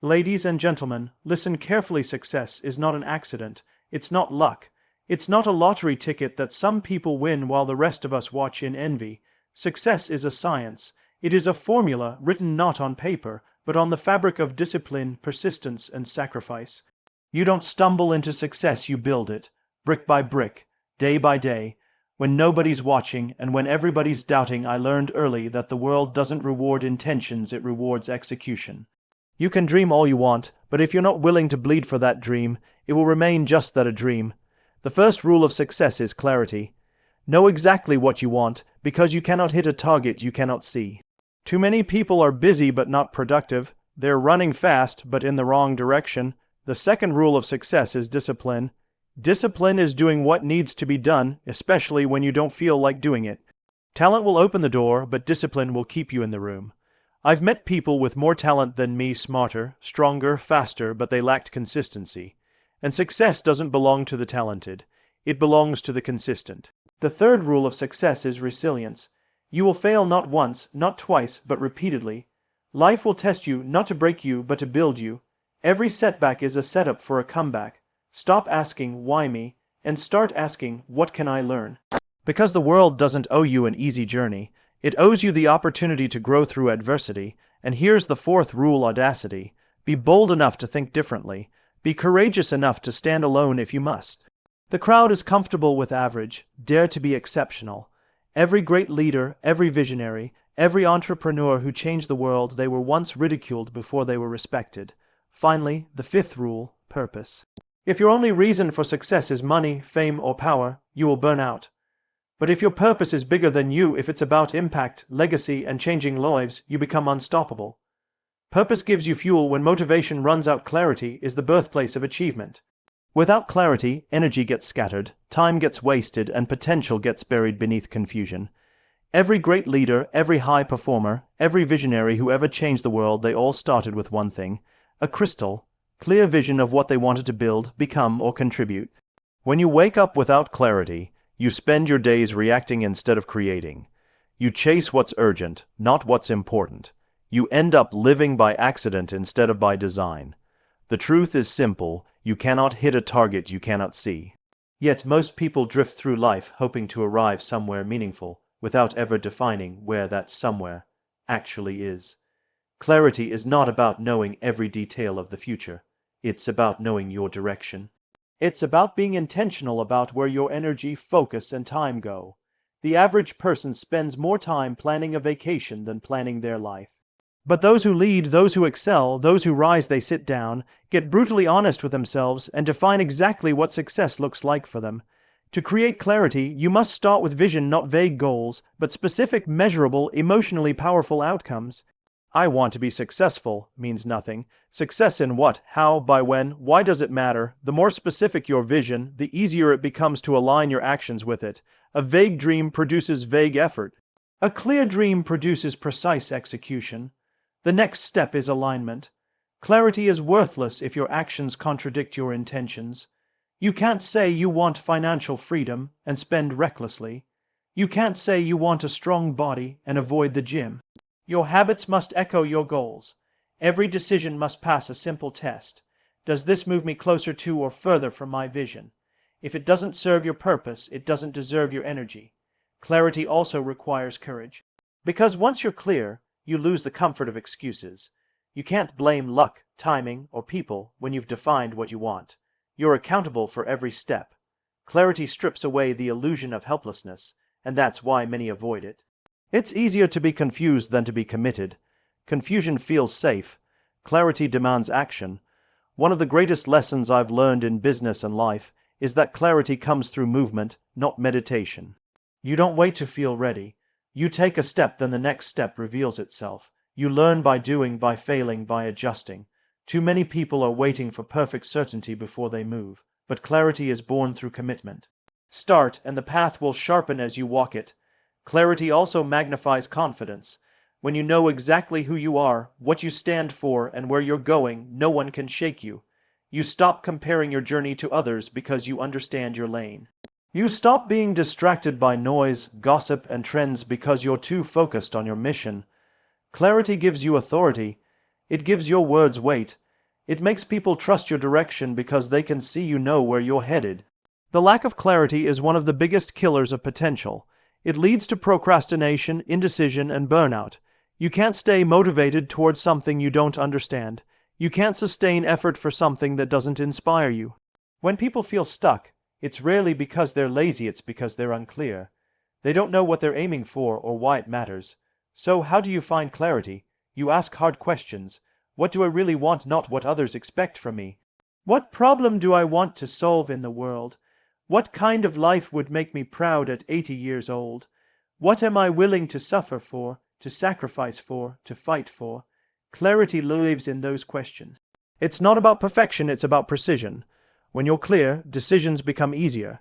Ladies and gentlemen, listen carefully. Success is not an accident. It's not luck. It's not a lottery ticket that some people win while the rest of us watch in envy. Success is a science. It is a formula written not on paper, but on the fabric of discipline, persistence, and sacrifice. You don't stumble into success, you build it, brick by brick, day by day. When nobody's watching and when everybody's doubting, I learned early that the world doesn't reward intentions, it rewards execution. You can dream all you want, but if you're not willing to bleed for that dream, it will remain just that, a dream. The first rule of success is clarity. Know exactly what you want, because you cannot hit a target you cannot see. Too many people are busy but not productive. They're running fast but in the wrong direction. The second rule of success is discipline. Discipline is doing what needs to be done, especially when you don't feel like doing it. Talent will open the door, but discipline will keep you in the room. I've met people with more talent than me, smarter, stronger, faster, but they lacked consistency. And success doesn't belong to the talented. It belongs to the consistent. The third rule of success is resilience. You will fail not once, not twice, but repeatedly. Life will test you, not to break you, but to build you. Every setback is a setup for a comeback. Stop asking, why me? And start asking, what can I learn? Because the world doesn't owe you an easy journey. It owes you the opportunity to grow through adversity. And here's the fourth rule: audacity. Be bold enough to think differently. Be courageous enough to stand alone if you must. The crowd is comfortable with average. Dare to be exceptional. Every great leader, every visionary, every entrepreneur who changed the world, they were once ridiculed before they were respected. Finally, the fifth rule: purpose. If your only reason for success is money, fame, or power, you will burn out. But if your purpose is bigger than you, if it's about impact, legacy, and changing lives, you become unstoppable. Purpose gives you fuel when motivation runs out. Clarity is the birthplace of achievement. Without clarity, energy gets scattered, time gets wasted, and potential gets buried beneath confusion. Every great leader, every high performer, every visionary who ever changed the world, they all started with one thing: a crystal, clear vision of what they wanted to build, become, or contribute. When you wake up without clarity, you spend your days reacting instead of creating. You chase what's urgent, not what's important. You end up living by accident instead of by design. The truth is simple: you cannot hit a target you cannot see. Yet most people drift through life hoping to arrive somewhere meaningful, without ever defining where that somewhere actually is. Clarity is not about knowing every detail of the future. It's about knowing your direction. It's about being intentional about where your energy, focus, and time go. The average person spends more time planning a vacation than planning their life. But those who lead, those who excel, those who rise, they sit down, get brutally honest with themselves, and define exactly what success looks like for them. To create clarity, you must start with vision, not vague goals, but specific, measurable, emotionally powerful outcomes. I want to be successful means nothing. Success in what, how, by when, why does it matter? The more specific your vision, the easier it becomes to align your actions with it. A vague dream produces vague effort. A clear dream produces precise execution. The next step is alignment. Clarity is worthless if your actions contradict your intentions. You can't say you want financial freedom and spend recklessly. You can't say you want a strong body and avoid the gym. Your habits must echo your goals. Every decision must pass a simple test. Does this move me closer to or further from my vision? If it doesn't serve your purpose, it doesn't deserve your energy. Clarity also requires courage. Because once you're clear, you lose the comfort of excuses. You can't blame luck, timing, or people when you've defined what you want. You're accountable for every step. Clarity strips away the illusion of helplessness, and that's why many avoid it. It's easier to be confused than to be committed. Confusion feels safe. Clarity demands action. One of the greatest lessons I've learned in business and life is that clarity comes through movement, not meditation. You don't wait to feel ready. You take a step, then the next step reveals itself. You learn by doing, by failing, by adjusting. Too many people are waiting for perfect certainty before they move, but clarity is born through commitment. Start, and the path will sharpen as you walk it. Clarity also magnifies confidence. When you know exactly who you are, what you stand for, and where you're going, no one can shake you. You stop comparing your journey to others because you understand your lane. You stop being distracted by noise, gossip, and trends because you're too focused on your mission. Clarity gives you authority. It gives your words weight. It makes people trust your direction because they can see you know where you're headed. The lack of clarity is one of the biggest killers of potential. It leads to procrastination, indecision, and burnout. You can't stay motivated towards something you don't understand. You can't sustain effort for something that doesn't inspire you. When people feel stuck, it's rarely because they're lazy, it's because they're unclear. They don't know what they're aiming for or why it matters. So how do you find clarity? You ask hard questions. What do I really want, not what others expect from me? What problem do I want to solve in the world? What kind of life would make me proud at 80 years old? What am I willing to suffer for, to sacrifice for, to fight for? Clarity lives in those questions. It's not about perfection, it's about precision. When you're clear, decisions become easier.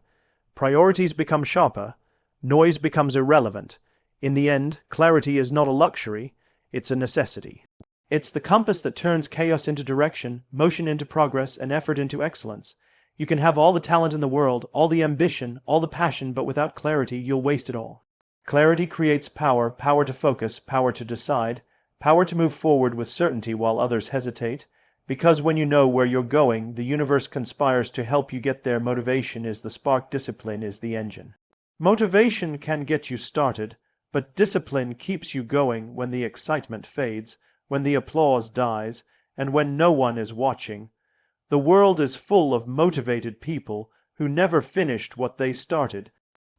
Priorities become sharper. Noise becomes irrelevant. In the end, clarity is not a luxury, it's a necessity. It's the compass that turns chaos into direction, motion into progress, and effort into excellence. You can have all the talent in the world, all the ambition, all the passion, but without clarity, you'll waste it all. Clarity creates power, power to focus, power to decide, power to move forward with certainty while others hesitate. Because when you know where you're going, the universe conspires to help you get there. Motivation is the spark, discipline is the engine. Motivation can get you started, but discipline keeps you going when the excitement fades, when the applause dies, and when no one is watching. The world is full of motivated people who never finished what they started.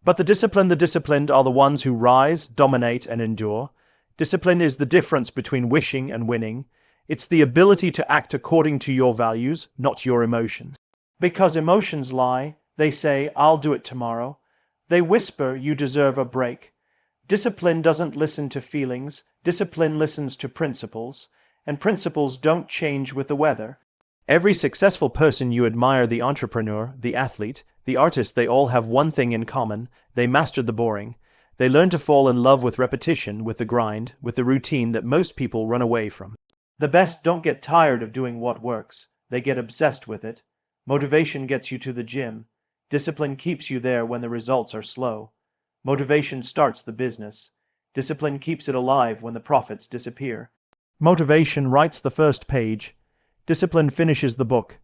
But the disciplined are the ones who rise, dominate, and endure. Discipline is the difference between wishing and winning. It's the ability to act according to your values, not your emotions. Because emotions lie, they say, "I'll do it tomorrow." They whisper, "You deserve a break." Discipline doesn't listen to feelings, discipline listens to principles, and principles don't change with the weather. Every successful person you admire, the entrepreneur, the athlete, the artist, they all have one thing in common: they mastered the boring. They learned to fall in love with repetition, with the grind, with the routine that most people run away from. The best don't get tired of doing what works, they get obsessed with it. Motivation gets you to the gym. Discipline keeps you there when the results are slow. Motivation starts the business. Discipline keeps it alive when the profits disappear. Motivation writes the first page. Discipline finishes the book.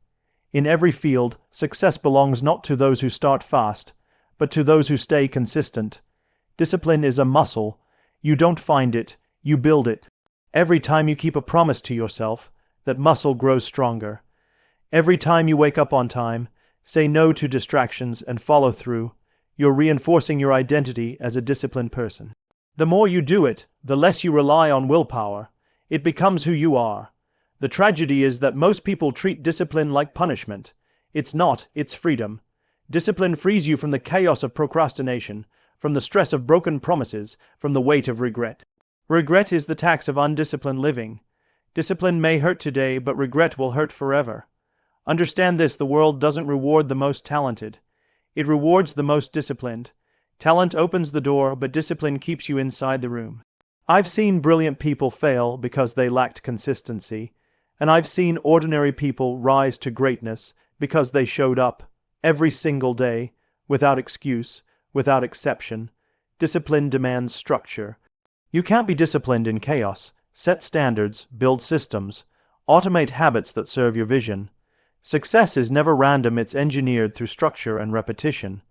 In every field, success belongs not to those who start fast, but to those who stay consistent. Discipline is a muscle. You don't find it, you build it. Every time you keep a promise to yourself, that muscle grows stronger. Every time you wake up on time, say no to distractions, and follow through, you're reinforcing your identity as a disciplined person. The more you do it, the less you rely on willpower. It becomes who you are. The tragedy is that most people treat discipline like punishment. It's not, it's freedom. Discipline frees you from the chaos of procrastination, from the stress of broken promises, from the weight of regret. Regret is the tax of undisciplined living. Discipline may hurt today, but regret will hurt forever. Understand this: the world doesn't reward the most talented. It rewards the most disciplined. Talent opens the door, but discipline keeps you inside the room. I've seen brilliant people fail because they lacked consistency, and I've seen ordinary people rise to greatness because they showed up every single day, without excuse, without exception. Discipline demands structure. You can't be disciplined in chaos. Set standards, build systems, automate habits that serve your vision. Success is never random, it's engineered through structure and repetition.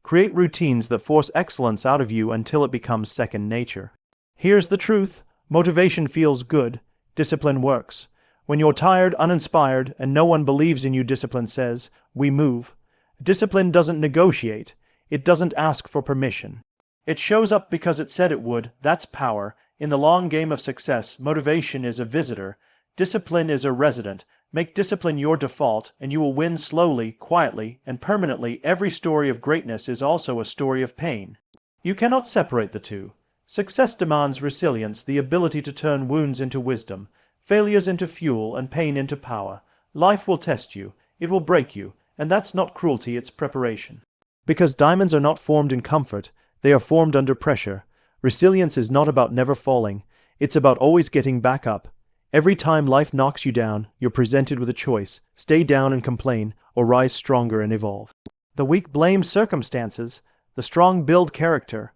Create routines that force excellence out of you until it becomes second nature. Here's the truth: motivation feels good, discipline works. When you're tired, uninspired, and no one believes in you, discipline says, "We move." Discipline doesn't negotiate. It doesn't ask for permission. It shows up because it said it would. That's power. In the long game of success, motivation is a visitor. Discipline is a resident. Make discipline your default, and you will win slowly, quietly, and permanently. Every story of greatness is also a story of pain. You cannot separate the two. Success demands resilience, the ability to turn wounds into wisdom, failures into fuel, and pain into power. Life will test you. It will break you. And that's not cruelty, it's preparation. Because diamonds are not formed in comfort, they are formed under pressure. Resilience is not about never falling. It's about always getting back up. Every time life knocks you down, you're presented with a choice: stay down and complain, or rise stronger and evolve. The weak blame circumstances, the strong build character.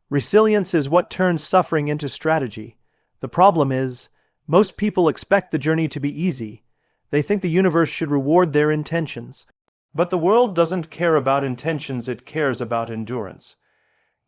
Resilience is what turns suffering into strategy. The problem is, most people expect the journey to be easy. They think the universe should reward their intentions. But the world doesn't care about intentions, it cares about endurance.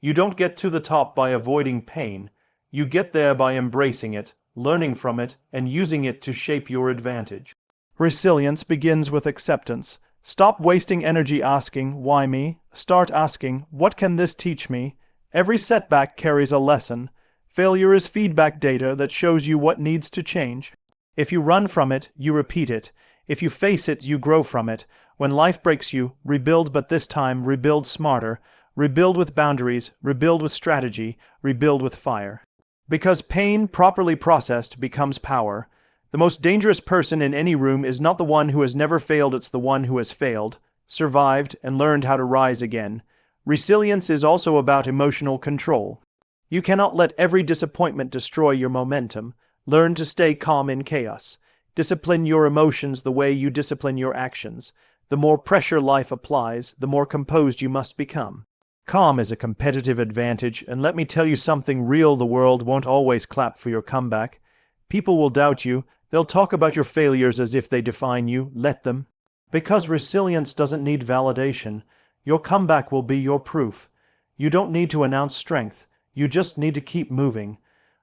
You don't get to the top by avoiding pain. You get there by embracing it, learning from it, and using it to shape your advantage. Resilience begins with acceptance. Stop wasting energy asking, why me? Start asking, what can this teach me? Every setback carries a lesson. Failure is feedback data that shows you what needs to change. If you run from it, you repeat it. If you face it, you grow from it. When life breaks you, rebuild, but this time rebuild smarter. Rebuild with boundaries, rebuild with strategy, rebuild with fire. Because pain, properly processed, becomes power. The most dangerous person in any room is not the one who has never failed, it's the one who has failed, survived, and learned how to rise again. Resilience is also about emotional control. You cannot let every disappointment destroy your momentum. Learn to stay calm in chaos. Discipline your emotions the way you discipline your actions. The more pressure life applies, the more composed you must become. Calm is a competitive advantage, and let me tell you something real: the world won't always clap for your comeback. People will doubt you, they'll talk about your failures as if they define you. Let them. Because resilience doesn't need validation. Your comeback will be your proof. You don't need to announce strength, you just need to keep moving.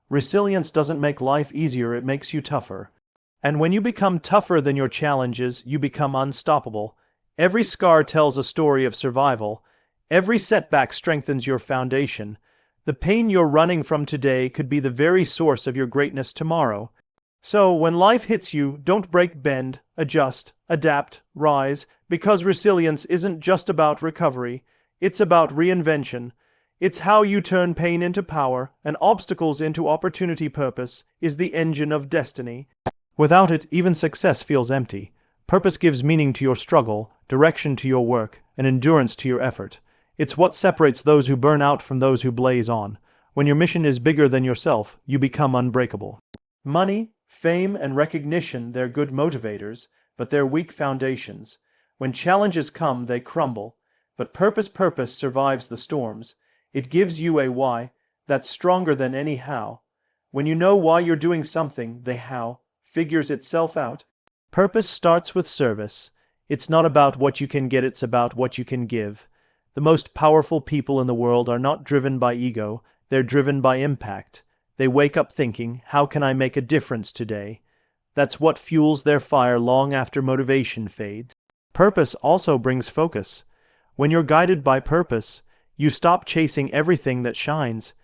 Resilience doesn't make life easier, it makes you tougher. And when you become tougher than your challenges, you become unstoppable. Every scar tells a story of survival. Every setback strengthens your foundation. The pain you're running from today could be the very source of your greatness tomorrow. So, when life hits you, don't break, bend, adjust, adapt, rise, because resilience isn't just about recovery, it's about reinvention. It's how you turn pain into power and obstacles into opportunity. Purpose is the engine of destiny. Without it, even success feels empty. Purpose gives meaning to your struggle, direction to your work, and endurance to your effort. It's what separates those who burn out from those who blaze on. When your mission is bigger than yourself, you become unbreakable. Money, fame, and recognition, they're good motivators, but they're weak foundations. When challenges come, they crumble. But purpose survives the storms. It gives you a why that's stronger than any how. When you know why you're doing something, the how figures itself out. Purpose starts with service. It's not about what you can get, it's about what you can give. The most powerful people in the world are not driven by ego, they're driven by impact. They wake up thinking, how can I make a difference today? That's what fuels their fire long after motivation fades. Purpose also brings focus. When you're guided by purpose, you stop chasing everything that shines.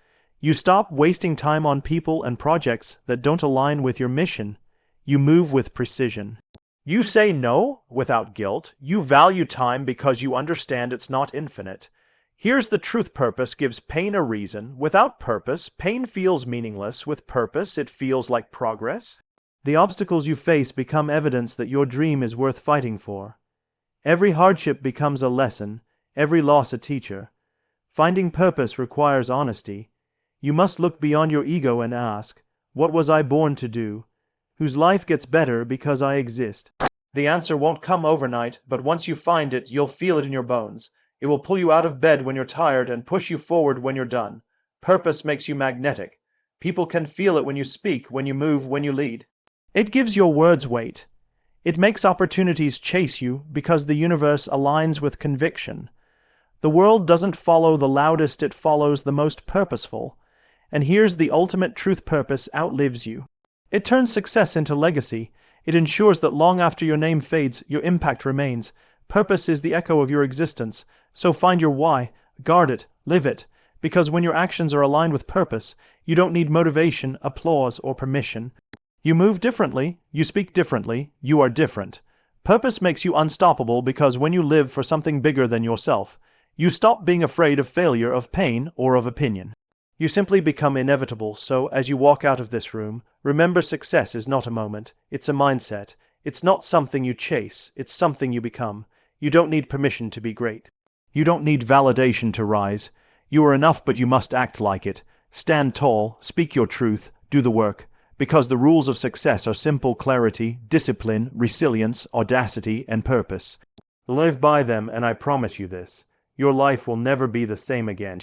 You stop wasting time on people and projects that don't align with your mission. You move with precision. You say no without guilt. You value time because you understand it's not infinite. Here's the truth: purpose gives pain a reason. Without purpose, pain feels meaningless. With purpose, it feels like progress. The obstacles you face become evidence that your dream is worth fighting for. Every hardship becomes a lesson, every loss a teacher. Finding purpose requires honesty. You must look beyond your ego and ask, what was I born to do? Whose life gets better because I exist? The answer won't come overnight, but once you find it, you'll feel it in your bones. It will pull you out of bed when you're tired and push you forward when you're done. Purpose makes you magnetic. People can feel it when you speak, when you move, when you lead. It gives your words weight. It makes opportunities chase you because the universe aligns with conviction. The world doesn't follow the loudest, it follows the most purposeful. And here's the ultimate truth: purpose outlives you. It turns success into legacy. It ensures that long after your name fades, your impact remains. Purpose is the echo of your existence. So find your why, guard it, live it. Because when your actions are aligned with purpose, you don't need motivation, applause, or permission. You move differently, you speak differently, you are different. Purpose makes you unstoppable because when you live for something bigger than yourself, you stop being afraid of failure, of pain, or of opinion. You simply become inevitable. So, as you walk out of this room, remember, success is not a moment, it's a mindset. It's not something you chase, it's something you become. You don't need permission to be great. You don't need validation to rise. You are enough, but you must act like it. Stand tall, speak your truth, do the work. Because the rules of success are simple: clarity, discipline, resilience, audacity, and purpose. Live by them, and I promise you this: your life will never be the same again.